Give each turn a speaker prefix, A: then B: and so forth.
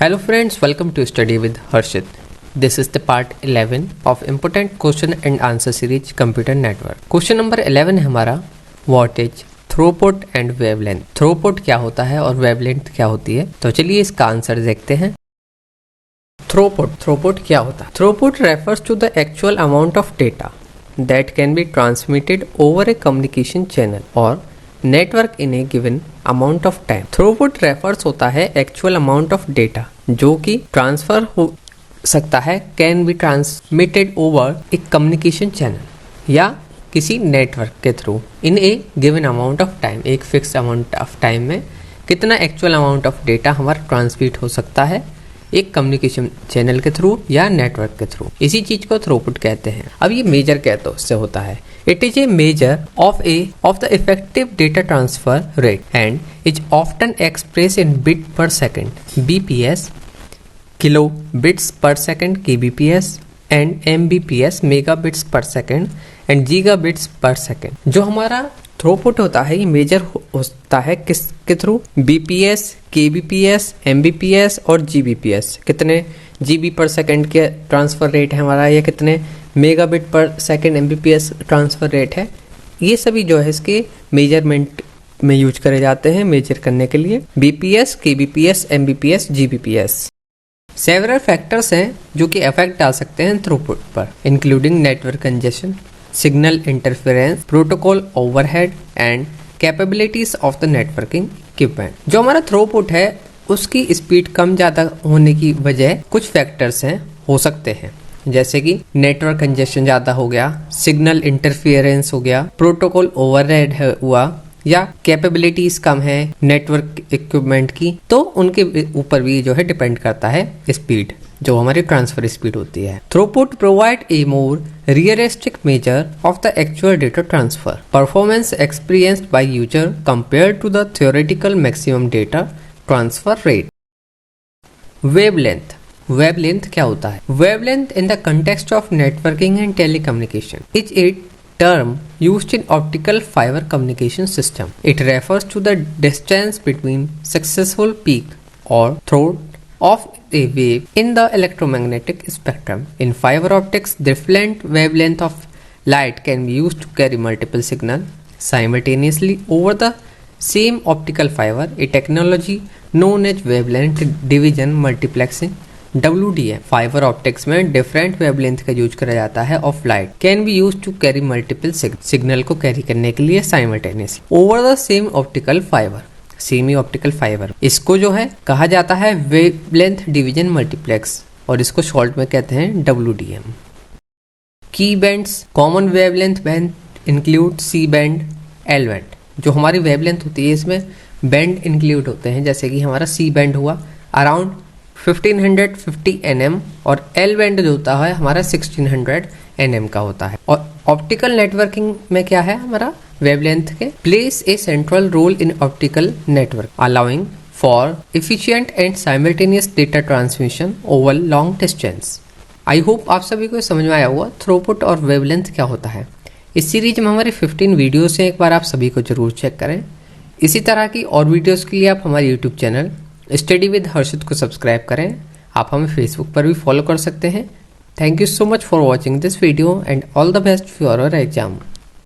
A: Hello friends, welcome to Study with Harshit. This is the part 11 of important question and answer series Computer Network. Question number 11 है हमारा What is throughput and wavelength. Throughput क्या होता है और wavelength क्या होती है, तो चलिए इसका आंसर देखते हैं। थ्रूपुट क्या होता है? Throughput refers to the actual amount of data that can be transmitted over a communication channel और network in a given amount of time. Throughput refers होता है एक्चुअल अमाउंट ऑफ डेटा जो कि ट्रांसफर हो सकता है, can be transmitted over a communication channel या किसी नेटवर्क के through in a given amount of time. एक फिक्स अमाउंट ऑफ टाइम में कितना एक्चुअल अमाउंट ऑफ डेटा हमारा ट्रांसमिट हो सकता है एक कम्युनिकेशन चैनल के थ्रू या नेटवर्क के थ्रू, इसी चीज को थ्रूपुट कहते हैं। अब ये मेजर कहते हैं उससे होता है, it is a major of the effective data transfer rate and is often express in bit पर सेकेंड BPS, किलो बिट्स पर second KBPS and MBPS, mega bits पर सेकेंड एंड गीगा बिट्स पर second. जो हमारा throughput होता है ये major होता है किसके थ्रू? BPS, KBPS, MBPS और GBPS। कितने GB पर सेकेंड के ट्रांसफ़र रेट है हमारा, या कितने मेगाबिट पर सेकेंड MBPS ट्रांसफ़र रेट है, ये सभी जो है इसके मेजरमेंट में यूज करे जाते हैं मेजर करने के लिए। BPS, KBPS, MBPS, GBPS। Several factors हैं जो कि अफेक्ट डाल सकते हैं थ्रूपुट पर, including network congestion, signal interference, protocol overhead and capabilities of the networking equipment. जो हमारा थ्रूपुट है उसकी स्पीड कम ज़्यादा होने की वजह कुछ फैक्टर्स हैं हो सकते हैं, जैसे कि नेटवर्क कंजेशन ज़्यादा हो गया, सिग्नल इंटरफेरेंस हो गया, प्रोटोकॉल ओवरहेड हुआ, या कैपेबिलिटीज कम है नेटवर्क इक्विपमेंट की, तो उनके ऊपर भी जो है डिपेंड करता है स्पीड, जो हमारी ट्रांसफर स्पीड होती है। Throughput provide a more realistic measure of the actual data transfer performance experienced by user compare to the theoretical maximum data transfer rate. Wavelength क्या होता है? Wavelength in the context of networking and telecommunication is a term used in optical fiber communication system. It refers to the distance between successful peak or throat of a wave in the electromagnetic spectrum. In fiber optics, different wavelength of light can be used to carry multiple signals simultaneously over the same optical fiber, a technology known as wavelength division multiplexing WDM। Fibre optics में different wavelength का use करा जाता है of light, can be use to carry multiple signal को carry करने के लिए simultaneously over the same optical fibre, semi optical fibre. इसको जो है कहा जाता है वेवलेंथ डिवीजन मल्टीप्लेक्स और इसको शॉर्ट में कहते हैं WDM। की bands, common wavelength band include C band, L band. जो हमारी वेवलेंथ होती है इसमें बैंड इंक्लूड होते हैं, जैसे कि हमारा C बैंड हुआ अराउंड 1550 nm और L बैंड जो होता है हमारा 1600 nm का होता है। और ऑप्टिकल नेटवर्किंग में क्या है हमारा वेवलेंथ के plays a central role in optical network allowing for efficient and simultaneous data transmission over long distance. I hope आप सभी को समझ में आया होगा थ्रूपुट और वेवलेंथ क्या होता है। इस सीरीज में हमारे 15 वीडियोस हैं, एक बार आप सभी को जरूर चेक करें। इसी तरह की और वीडियोस के लिए आप हमारे यूट्यूब चैनल स्टडी विद हर्षित को सब्सक्राइब करें। आप हमें फेसबुक पर भी फॉलो कर सकते हैं। Thank you so much for watching this video and all the best for your exam.